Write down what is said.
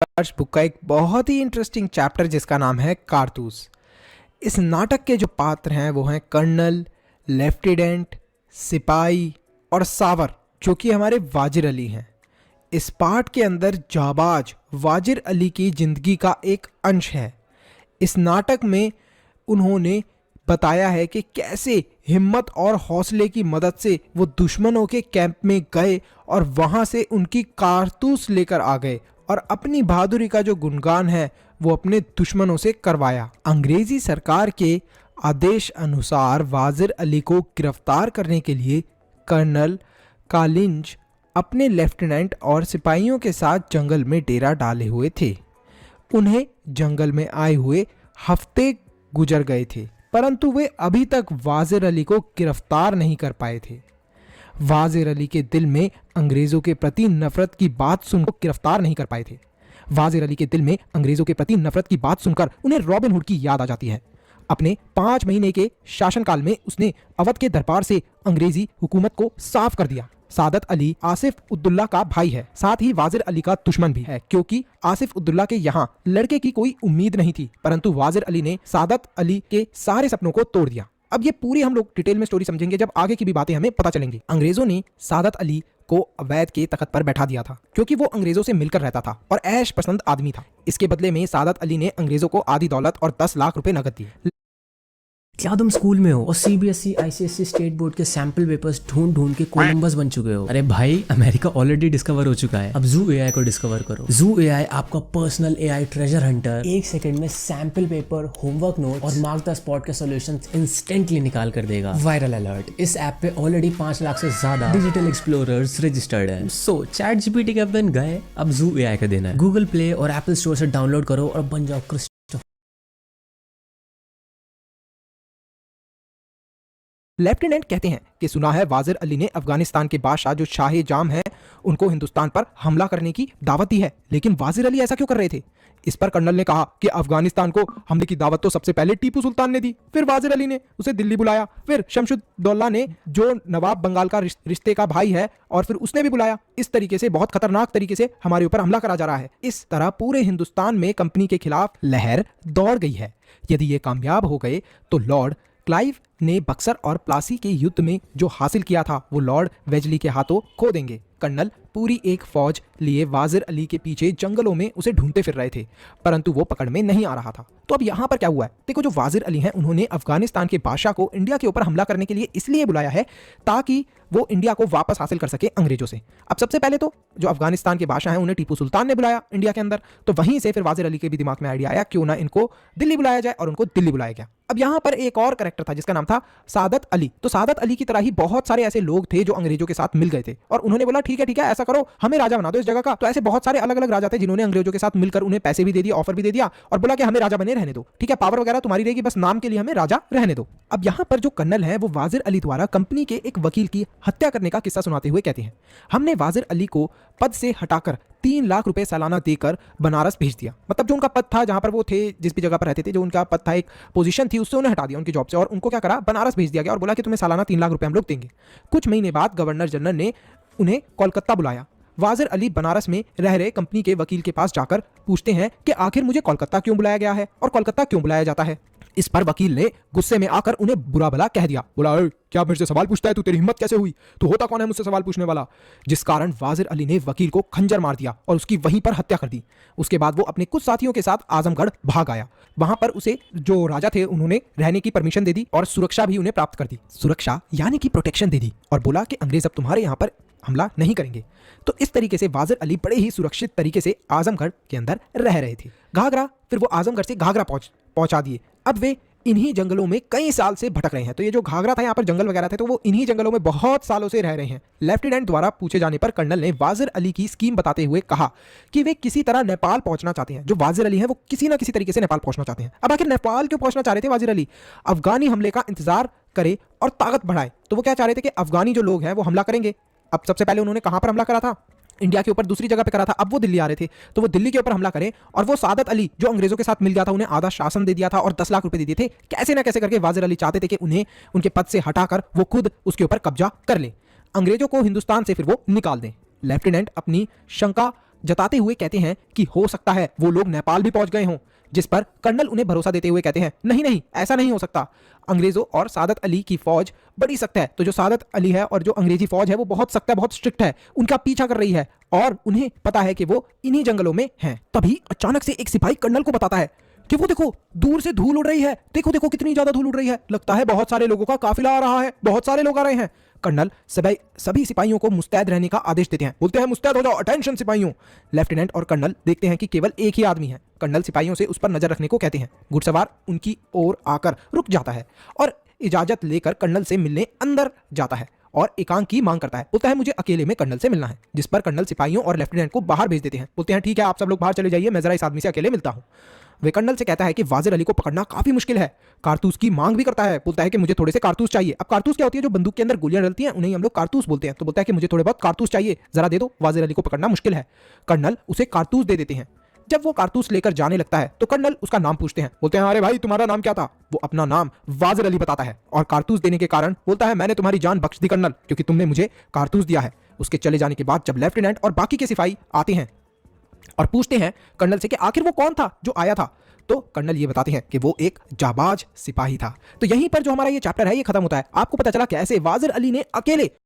आदर्श book का एक बहुत ही इंटरेस्टिंग चैप्टर जिसका नाम है कारतूस। इस नाटक के जो पात्र हैं वो हैं कर्नल, लेफ्टिनेंट, सिपाही और सावर, जो कि हमारे वाजिर अली हैं। इस पाठ के अंदर जाबाज वाजिर अली की ज़िंदगी का एक अंश है। इस नाटक में उन्होंने बताया है कि कैसे हिम्मत और हौसले की मदद से वो दुश्मनों के कैंप में गए और वहाँ से उनकी कारतूस लेकर आ गए और अपनी बहादुरी का जो गुणगान है वो अपने दुश्मनों से करवाया। अंग्रेजी सरकार के आदेश अनुसार वाजिर अली को गिरफ्तार करने के लिए कर्नल कालिंज अपने लेफ्टिनेंट और सिपाहियों के साथ जंगल में डेरा डाले हुए थे। उन्हें जंगल में आए हुए हफ्ते गुजर गए थे, परंतु वे अभी तक वाजिर अली को गिरफ्तार नहीं कर पाए थे। वाजिर अली के दिल में अंग्रेजों के प्रति नफरत की बात सुनकर गिरफ्तार नहीं कर पाए थे। वाजिर अली के दिल में अंग्रेजों के प्रति नफरत की बात सुनकर उन्हें रॉबिन हुड की याद आ जाती है। अपने 5 महीने के शासनकाल में उसने अवध के दरबार से अंग्रेजी हुकूमत को साफ कर दिया। सादत अली आसिफ उद्दुल्ला का भाई है, साथ ही वाजिर अली का दुश्मन भी है, क्योंकि आसिफ उद्दुल्ला के यहाँ लड़के की कोई उम्मीद नहीं थी, परंतु वाजिर अली ने सादत अली के सारे सपनों को तोड़ दिया। अब ये पूरी हम लोग डिटेल में स्टोरी समझेंगे जब आगे की भी बातें हमें पता चलेंगी। अंग्रेजों ने सादत अली को अवैध के तख्त पर बैठा दिया था, क्योंकि वो अंग्रेजों से मिलकर रहता था और ऐश पसंद आदमी था। इसके बदले में सादत अली ने अंग्रेजों को आधी दौलत और 10 लाख रुपए नकद दिए। क्या तुम स्कूल में हो और सीबीएसई आईसीएसई स्टेट बोर्ड के सैंपल पेपर्स ढूंढ ढूंढ के कोलंबस बन चुके हो? अरे भाई, अमेरिका ऑलरेडी डिस्कवर हो चुका है, अब जू एआई को डिस्कवर करो। जू एआई आपका personal AI treasure Hunter, 1 second में सैंपल पेपर, होमवर्क नोट और मार्क द स्पॉट के सॉल्यूशंस इंस्टेंटली निकाल कर देगा। वायरल अलर्ट, इस ऐप पे ऑलरेडी 5 लाख से ज्यादा डिजिटल एक्सप्लोरर्स रजिस्टर्ड है। सो चैट जीपीटी के बन गए, अब जू एआई का देना है। गूगल प्ले और एप्पल स्टोर से डाउनलोड करो और बन जाओ लेफ्टिनेंट कहते हैं कि सुना है वाजिर अली ने अफगानिस्तान के बादशाह जो शाह जाम हैं उनको हिंदुस्तान पर हमला करने की दावत दी है, लेकिन वाजिर अली ऐसा क्यों कर रहे थे? इस पर कर्नल ने कहा कि अफगानिस्तान को हमले की दावत तो सबसे पहले टीपू सुल्तान ने दी, फिर वाजिर अली ने उसे दिल्ली बुलाया, फिर शमशुद्दौला ने जो नवाब बंगाल का रिश्ते का भाई है और फिर उसने भी बुलाया। इस तरीके से बहुत खतरनाक तरीके से हमारे ऊपर हमला करा जा रहा है। इस तरह पूरे हिंदुस्तान में कंपनी के खिलाफ लहर दौड़ गई है। यदि ये कामयाब हो गए तो लॉर्ड क्लाइव ने बक्सर और प्लासी के युद्ध में जो हासिल किया था वो लॉर्ड वेजली के हाथों खो देंगे। कर्नल पूरी एक फौज लिए वाजिर अली के पीछे जंगलों में उसे ढूंढते फिर रहे थे, परंतु वो पकड़ में नहीं आ रहा था। तो अब यहाँ पर क्या हुआ है? देखो, जो वाजिर अली हैं उन्होंने अफगानिस्तान के बादशाह को इंडिया के ऊपर हमला करने के लिए इसलिए बुलाया है ताकि वो इंडिया को वापस हासिल कर सके अंग्रेजों से। अब सबसे पहले तो जो अफगानिस्तान के बादशाह हैं उन्हें टीपू सुल्तान ने बुलाया इंडिया के अंदर, तो वहीं से फिर वाजिर अली के भी दिमाग में आइडिया आया क्यों ना इनको दिल्ली बुलाया जाए, और उनको दिल्ली बुलाया गया। अब यहाँ पर एक और कैरेक्टर था जिसका नाम था सादत अली। तो सादत अली की तरह ही बहुत सारे ऐसे लोग थे जो अंग्रेजों के साथ मिल गए थे और उन्होंने बोला ठीक है ऐसा करो, हमें राजा बना दो इस जगह का। तो ऐसे बहुत सारे अलग अलग राजा थे जिन्होंने अंग्रेजों के साथ मिलकर उन्हें पैसे भी दे दिए, ऑफर भी दे दिया और बोला कि हमें राजा बने रहने दो, ठीक है, पावर वगैरह तुम्हारी रहेगी, बस नाम के लिए हमें राजा रहने दो। अब यहाँ पर जो कर्नल है वो वाजिर अली द्वारा कंपनी के एक वकील की हत्या करने का किस्सा सुनाते हुए कहते हैं, हमने वाजिर अली को पद से हटाकर 3 लाख रुपए सालाना देकर बनारस भेज दिया। मतलब जो उनका पद था, जहां पर वो थे, जिस भी जगह पर रहते थे, जो उनका पद था, एक पोजीशन थी, उससे उन्हें हटा दिया उनकी जॉब से और उनको क्या करा, बनारस भेज दिया गया और बोला कि तुम्हें सालाना 3 लाख रुपए हम लोग देंगे। कुछ महीने बाद गवर्नर जनरल ने उन्हें कोलकाता बुलाया। वाजिर अली बनारस में रह रहे कंपनी के वकील के पास जाकर पूछते हैं कि आखिर मुझे कोलकाता क्यों बुलाया गया है और कोलकाता क्यों बुलाया जाता है। इस पर वकील ने गुस्से में आकर उन्हें बुरा भला कह दिया, बोला क्या मुझसे सवाल पूछता है तू, तेरी हिम्मत कैसे हुई, तू होता कौन है मुझसे सवाल पूछने वाला। जिस कारण वाजिर अली ने वकील को खंजर मार दिया और उसकी वहीं पर हत्या कर दी। उसके बाद वो अपने कुछ साथियों के साथ आजमगढ़ भाग आया। वहां पर उसे जो राजा थे उन्होंने रहने की परमिशन दे दी और सुरक्षा भी उन्हें प्राप्त कर दी, सुरक्षा यानी कि प्रोटेक्शन दे दी, और बोला कि अंग्रेज अब तुम्हारे यहाँ पर हमला नहीं करेंगे। तो इस तरीके से वाजिर अली बड़े ही सुरक्षित तरीके से आजमगढ़ के अंदर रह रहे थे। घाघरा, फिर वो आजमगढ़ से घाघरा पहुंचा दिए। अब वे इन्हीं जंगलों में कई साल से भटक रहे हैं। तो ये जो घाघरा था, यहाँ पर जंगल वगैरह थे, तो वो इन्हीं जंगलों में बहुत सालों से रह रहे हैं। लेफ्टिनेंट द्वारा पूछे जाने पर कर्नल ने वाजिर अली की स्कीम बताते हुए कहा कि वे किसी तरह नेपाल पहुंचना चाहते हैं। जो वाजिर अली हैं वो किसी ना किसी तरीके से नेपाल पहुंचना चाहते हैं। अब आखिर नेपाल क्यों पहुंचना चाह रहे थे वाजिर अली? अफगानी हमले का इंतजार करे और ताकत बढ़ाए। तो वो क्या चाह रहे थे कि अफगानी जो लोग हैं वो हमला करेंगे। अब सबसे पहले उन्होंने कहां पर हमला करा था? इंडिया के ऊपर दूसरी जगह पे करा था। अब वो दिल्ली आ रहे थे तो वो दिल्ली के ऊपर हमला करें और वो सादत अली जो अंग्रेजों के साथ मिल गया था, उन्हें आधा शासन दे दिया था और 10 लाख रुपए दे दिए थे। कैसे ना कैसे करके वाजिर अली चाहते थे कि उन्हें उनके पद से हटाकर वो खुद उसके ऊपर कब्जा कर ले, अंग्रेजों को हिंदुस्तान से फिर वो निकाल दें। लेफ्टिनेंट अपनी शंका जताते हुए कहते हैं कि हो सकता है वो लोग नेपाल भी पहुंच गए हों, जिस पर कर्नल उन्हें भरोसा देते हुए कहते हैं नहीं नहीं, ऐसा नहीं हो सकता। अंग्रेजों और सादत अली की फौज बड़ी सख्त है। तो जो सादत अली है और जो अंग्रेजी फौज है वो बहुत सख्त है, बहुत स्ट्रिक्ट है, उनका पीछा कर रही है और उन्हें पता है कि वो इन्हीं जंगलों में हैं। तभी अचानक से एक सिपाही कर्नल को बताता है कि वो देखो दूर से धूल उड़ रही है, देखो देखो कितनी ज्यादा धूल उड़ रही है, लगता है बहुत सारे लोगों का काफिला आ रहा है, बहुत सारे लोग आ रहे हैं। कर्नल सभी सिपाहियों को मुस्तैद रहने का आदेश देते हैं, बोलते हैं मुस्तैद हो जाओ, अटेंशन सिपाहियों। लेफ्टिनेंट और कर्नल देखते हैं कि केवल एक ही आदमी है। कर्नल सिपाहियों से उस पर नजर रखने को कहते हैं। घुड़सवार उनकी ओर आकर रुक जाता है और इजाजत लेकर कर्नल से मिलने अंदर जाता है और एकांत की मांग करता है, बोलता है मुझे अकेले में कर्नल से मिलना है। जिस पर कर्नल सिपाहियों और लेफ्टिनेंट को बाहर भेज देते हैं, बोलते हैं ठीक है आप सब लोग बाहर चले जाइए, मैं जरा इस आदमी से अकेले मिलता हूं। वे कर्नल से कहता है कि वाजिर अली को पकड़ना काफी मुश्किल है, कारतूस की मांग भी करता है, बोलता है कि मुझे थोड़े से कारतूस चाहिए। अब कारतूस क्या होती है, जो बंदूक के अंदर गोलियां डलती हैं उन्हें हम लोग कारतूस बोलते हैं। तो बोलता है कि मुझे थोड़े बहुत कारतूस चाहिए, जरा दे दो, वाजिर अली को पकड़ना मुश्किल है। कर्नल उसे कारतूस दे देते हैं। जब वो कारतूस लेकर जाने लगता है तो कर्नल उसका नाम पूछते हैं, बोलते हैं अरे भाई तुम्हारा नाम क्या था। वो अपना नाम वाजिर अली बताता है और कारतूस देने के कारण बोलता है मैंने तुम्हारी जान बख्श दी कर्नल, क्योंकि तुमने मुझे कारतूस दिया है। उसके चले जाने के बाद जब लेफ्टिनेंट और बाकी के सिपाही आते हैं और पूछते हैं कर्नल से कि आखिर वो कौन था जो आया था, तो कर्नल ये बताते हैं कि वो एक जाबाज सिपाही था। तो यहीं पर जो हमारा ये चैप्टर है ये खत्म होता है। आपको पता चला कैसे वाजिर अली ने अकेले